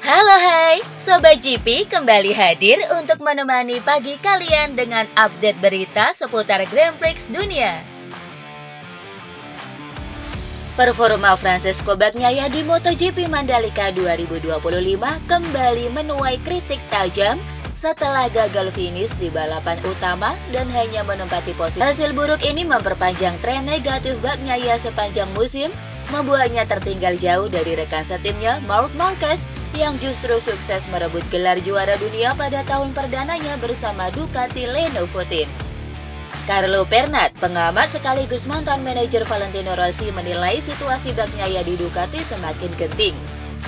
Halo hai, Sobat GP kembali hadir untuk menemani pagi kalian dengan update berita seputar Grand Prix dunia. Performa Francesco Bagnaia di MotoGP Mandalika 2025 kembali menuai kritik tajam setelah gagal finish di balapan utama dan hanya menempati posisi. Hasil buruk ini memperpanjang tren negatif Bagnaia sepanjang musim, membuatnya tertinggal jauh dari rekan setimnya Marc Marquez yang justru sukses merebut gelar juara dunia pada tahun perdananya bersama Ducati Lenovo Team. Carlo Pernat, pengamat sekaligus mantan manajer Valentino Rossi, menilai situasi Bagnaia di Ducati semakin genting.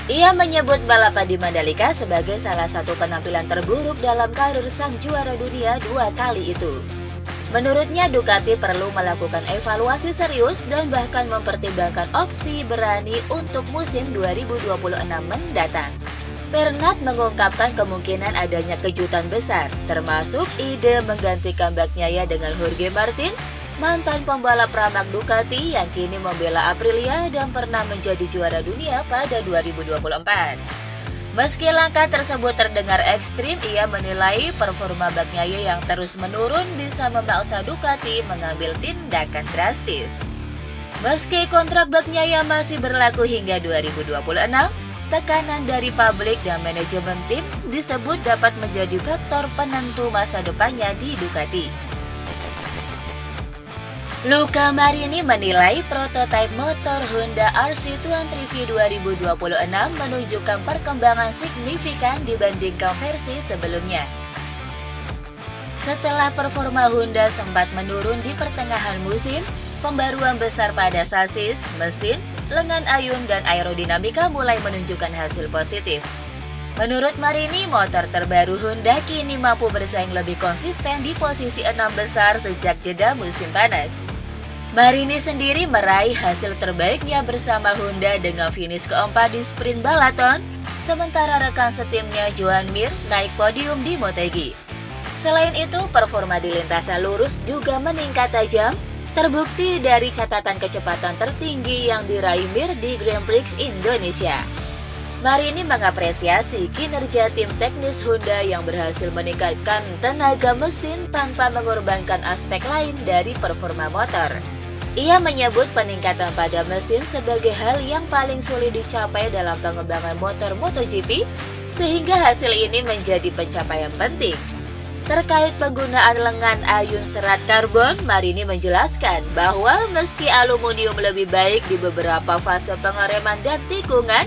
Ia menyebut balapan di Mandalika sebagai salah satu penampilan terburuk dalam karir sang juara dunia 2 kali itu. Menurutnya, Ducati perlu melakukan evaluasi serius dan bahkan mempertimbangkan opsi berani untuk musim 2026 mendatang. Pernat mengungkapkan kemungkinan adanya kejutan besar, termasuk ide menggantikan Bagnaia dengan Jorge Martin, mantan pembalap ramak Ducati yang kini membela Aprilia dan pernah menjadi juara dunia pada 2024. Meski langkah tersebut terdengar ekstrim, ia menilai performa Bagnaia yang terus menurun bisa memaksa Ducati mengambil tindakan drastis. Meski kontrak Bagnaia masih berlaku hingga 2026, tekanan dari publik dan manajemen tim disebut dapat menjadi faktor penentu masa depannya di Ducati. Luca Marini menilai prototipe motor Honda RC23V 2026 menunjukkan perkembangan signifikan dibandingkan versi sebelumnya. Setelah performa Honda sempat menurun di pertengahan musim, pembaruan besar pada sasis, mesin, lengan ayun, dan aerodinamika mulai menunjukkan hasil positif. Menurut Marini, motor terbaru Honda kini mampu bersaing lebih konsisten di posisi 6 besar sejak jeda musim panas. Marini sendiri meraih hasil terbaiknya bersama Honda dengan finish keempat di sprint Balaton, sementara rekan setimnya Joan Mir naik podium di Motegi. Selain itu, performa di lintasan lurus juga meningkat tajam, terbukti dari catatan kecepatan tertinggi yang diraih Mir di Grand Prix Indonesia. Marini mengapresiasi kinerja tim teknis Honda yang berhasil meningkatkan tenaga mesin tanpa mengorbankan aspek lain dari performa motor. Ia menyebut peningkatan pada mesin sebagai hal yang paling sulit dicapai dalam pengembangan motor MotoGP, sehingga hasil ini menjadi pencapaian penting. Terkait penggunaan lengan ayun serat karbon, Marini menjelaskan bahwa meski aluminium lebih baik di beberapa fase pengereman dan tikungan,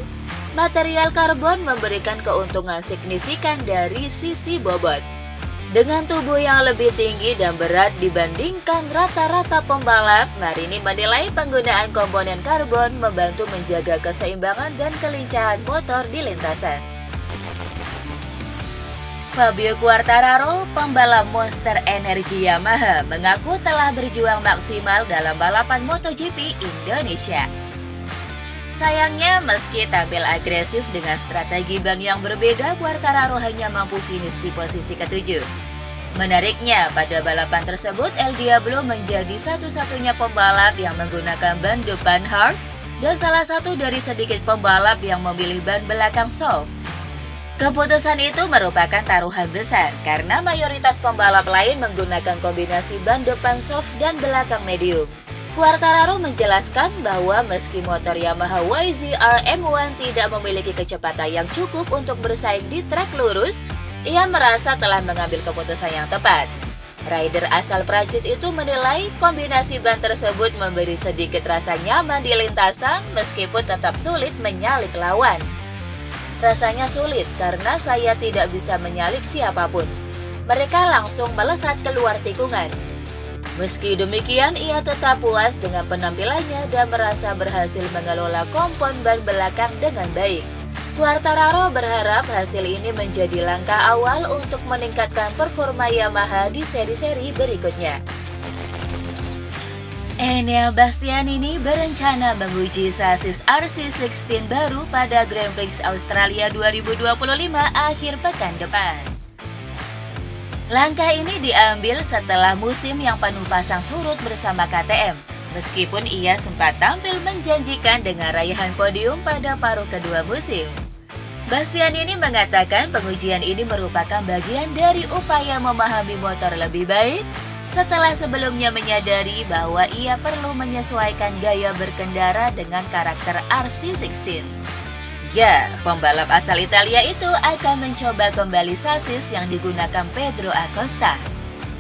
material karbon memberikan keuntungan signifikan dari sisi bobot. Dengan tubuh yang lebih tinggi dan berat dibandingkan rata-rata pembalap, Marini menilai penggunaan komponen karbon membantu menjaga keseimbangan dan kelincahan motor di lintasan. Fabio Quartararo, pembalap Monster Energy Yamaha, mengaku telah berjuang maksimal dalam balapan MotoGP Indonesia. Sayangnya, meski tampil agresif dengan strategi ban yang berbeda, Quartararo hanya mampu finish di posisi ke-7. Menariknya, pada balapan tersebut, El Diablo menjadi satu-satunya pembalap yang menggunakan ban depan hard dan salah satu dari sedikit pembalap yang memilih ban belakang soft. Keputusan itu merupakan taruhan besar karena mayoritas pembalap lain menggunakan kombinasi ban depan soft dan belakang medium. Quartararo menjelaskan bahwa meski motor Yamaha YZR M1 tidak memiliki kecepatan yang cukup untuk bersaing di trek lurus, ia merasa telah mengambil keputusan yang tepat. Rider asal Prancis itu menilai kombinasi ban tersebut memberi sedikit rasa nyaman di lintasan meskipun tetap sulit menyalip lawan. Rasanya sulit karena saya tidak bisa menyalip siapapun. Mereka langsung melesat keluar tikungan. Meski demikian, ia tetap puas dengan penampilannya dan merasa berhasil mengelola kompon ban belakang dengan baik. Quartararo berharap hasil ini menjadi langkah awal untuk meningkatkan performa Yamaha di seri-seri berikutnya. Enea Bastianini berencana menguji sasis RC16 baru pada Grand Prix Australia 2025 akhir pekan depan. Langkah ini diambil setelah musim yang penuh pasang surut bersama KTM, meskipun ia sempat tampil menjanjikan dengan raihan podium pada paruh kedua musim. Bastianini mengatakan pengujian ini merupakan bagian dari upaya memahami motor lebih baik setelah sebelumnya menyadari bahwa ia perlu menyesuaikan gaya berkendara dengan karakter RC16. Ya, pembalap asal Italia itu akan mencoba kembali sasis yang digunakan Pedro Acosta.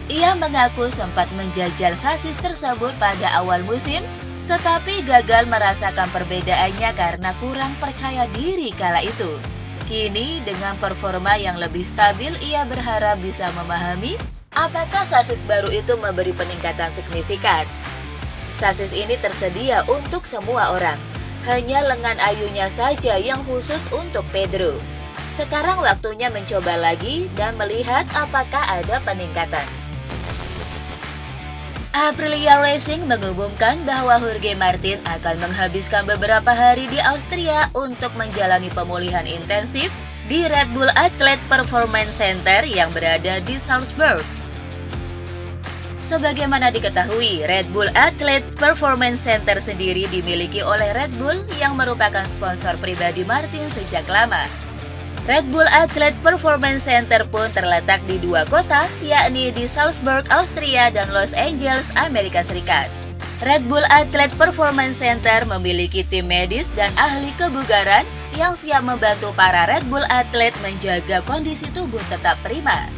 Ia mengaku sempat menjajal sasis tersebut pada awal musim, tetapi gagal merasakan perbedaannya karena kurang percaya diri kala itu. Kini dengan performa yang lebih stabil, ia berharap bisa memahami apakah sasis baru itu memberi peningkatan signifikan. Sasis ini tersedia untuk semua orang, hanya lengan ayunya saja yang khusus untuk Pedro. Sekarang waktunya mencoba lagi dan melihat apakah ada peningkatan. Aprilia Racing mengumumkan bahwa Jorge Martin akan menghabiskan beberapa hari di Austria untuk menjalani pemulihan intensif di Red Bull Athlete Performance Center yang berada di Salzburg. Sebagaimana diketahui, Red Bull Athlete Performance Center sendiri dimiliki oleh Red Bull yang merupakan sponsor pribadi Martin sejak lama. Red Bull Athlete Performance Center pun terletak di dua kota, yakni di Salzburg, Austria dan Los Angeles, Amerika Serikat. Red Bull Athlete Performance Center memiliki tim medis dan ahli kebugaran yang siap membantu para Red Bull atlet menjaga kondisi tubuh tetap prima.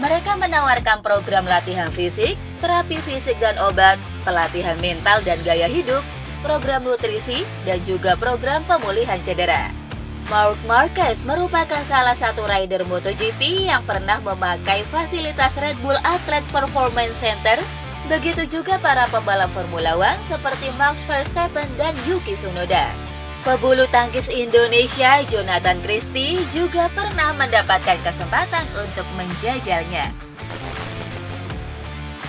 Mereka menawarkan program latihan fisik, terapi fisik dan obat, pelatihan mental dan gaya hidup, program nutrisi, dan juga program pemulihan cedera. Marc Marquez merupakan salah satu rider MotoGP yang pernah memakai fasilitas Red Bull Athlete Performance Center. Begitu juga para pembalap Formula One seperti Max Verstappen dan Yuki Tsunoda. Pebulu tangkis Indonesia Jonathan Christie juga pernah mendapatkan kesempatan untuk menjajalnya.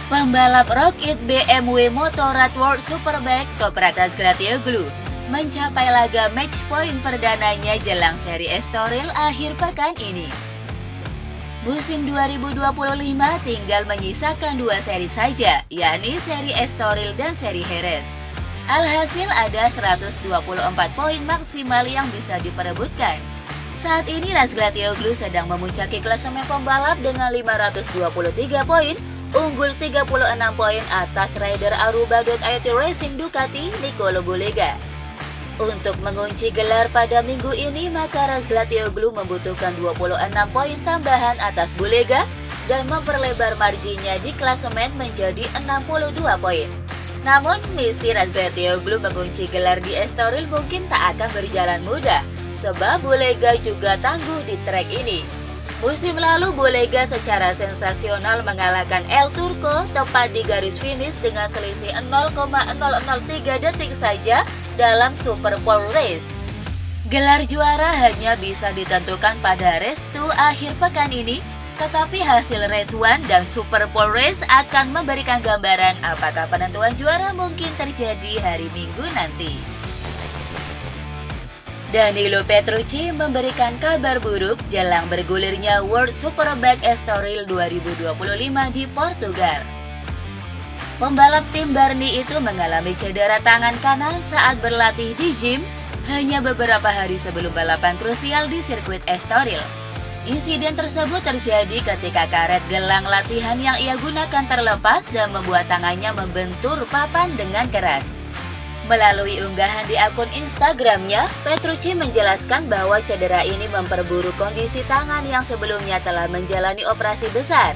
Pembalap Rocket BMW Motorrad World Superbike Toprak Razgatlioglu mencapai laga match point perdananya jelang seri Estoril akhir pekan ini. Musim 2025 tinggal menyisakan dua seri saja, yakni seri Estoril dan seri Jerez. Alhasil ada 124 poin maksimal yang bisa diperebutkan. Saat ini Razgatlioglu sedang memuncaki klasemen pembalap dengan 523 poin, unggul 36 poin atas rider Aruba.io Racing Ducati Nicolo Bulega. Untuk mengunci gelar pada minggu ini, maka Razgatlioglu membutuhkan 26 poin tambahan atas Bulega dan memperlebar marginnya di klasemen menjadi 62 poin. Namun, misi Razgatlioglu mengunci gelar di Estoril mungkin tak akan berjalan mudah, sebab Bulega juga tangguh di trek ini. Musim lalu, Bulega secara sensasional mengalahkan El Turco tepat di garis finish dengan selisih 0,003 detik saja dalam Super Pole Race. Gelar juara hanya bisa ditentukan pada Race 2 akhir pekan ini, tetapi hasil Race 1 dan Super Pole Race akan memberikan gambaran apakah penentuan juara mungkin terjadi hari Minggu nanti. Danilo Petrucci memberikan kabar buruk jelang bergulirnya World Superbike Estoril 2025 di Portugal. Pembalap tim Barni itu mengalami cedera tangan kanan saat berlatih di gym hanya beberapa hari sebelum balapan krusial di sirkuit Estoril. Insiden tersebut terjadi ketika karet gelang latihan yang ia gunakan terlepas dan membuat tangannya membentur papan dengan keras. Melalui unggahan di akun Instagramnya, Petrucci menjelaskan bahwa cedera ini memperburuk kondisi tangan yang sebelumnya telah menjalani operasi besar.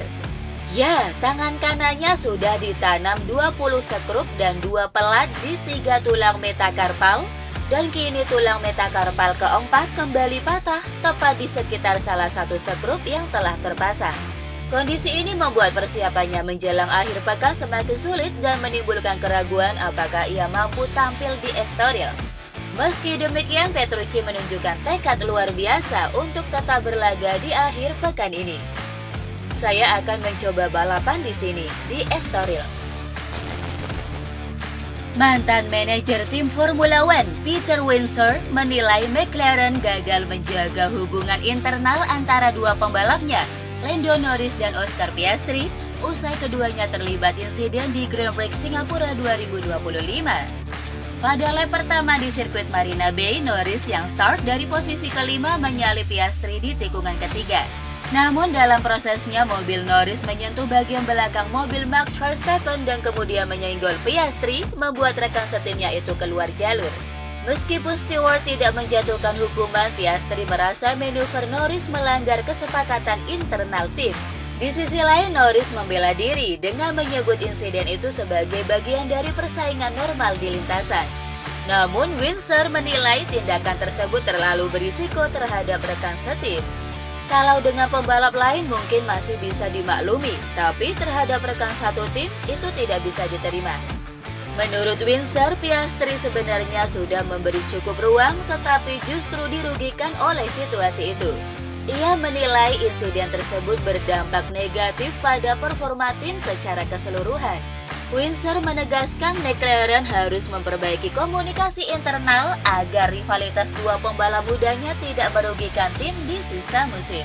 Ya, tangan kanannya sudah ditanam 20 sekrup dan 2 pelat di 3 tulang metakarpal, dan kini tulang metakarpal keempat kembali patah tepat di sekitar salah satu sekrup yang telah terpasang. Kondisi ini membuat persiapannya menjelang akhir pekan semakin sulit dan menimbulkan keraguan apakah ia mampu tampil di Estoril. Meski demikian, Petrucci menunjukkan tekad luar biasa untuk tetap berlaga di akhir pekan ini. Saya akan mencoba balapan di sini, di Estoril. Mantan manajer tim Formula One, Peter Windsor, menilai McLaren gagal menjaga hubungan internal antara dua pembalapnya, Lando Norris dan Oscar Piastri, usai keduanya terlibat insiden di Grand Prix Singapura 2025. Pada lap pertama di sirkuit Marina Bay, Norris yang start dari posisi kelima menyalip Piastri di tikungan ketiga. Namun dalam prosesnya mobil Norris menyentuh bagian belakang mobil Max Verstappen dan kemudian menyenggol Piastri, membuat rekan setimnya itu keluar jalur. Meskipun steward tidak menjatuhkan hukuman, Piastri merasa manuver Norris melanggar kesepakatan internal tim. Di sisi lain, Norris membela diri dengan menyebut insiden itu sebagai bagian dari persaingan normal di lintasan. Namun, Windsor menilai tindakan tersebut terlalu berisiko terhadap rekan setim. Kalau dengan pembalap lain mungkin masih bisa dimaklumi, tapi terhadap rekan satu tim itu tidak bisa diterima. Menurut Windsor, Piastri sebenarnya sudah memberi cukup ruang, tetapi justru dirugikan oleh situasi itu. Ia menilai insiden tersebut berdampak negatif pada performa tim secara keseluruhan. Windsor menegaskan McLaren harus memperbaiki komunikasi internal agar rivalitas dua pembalap mudanya tidak merugikan tim di sisa musim.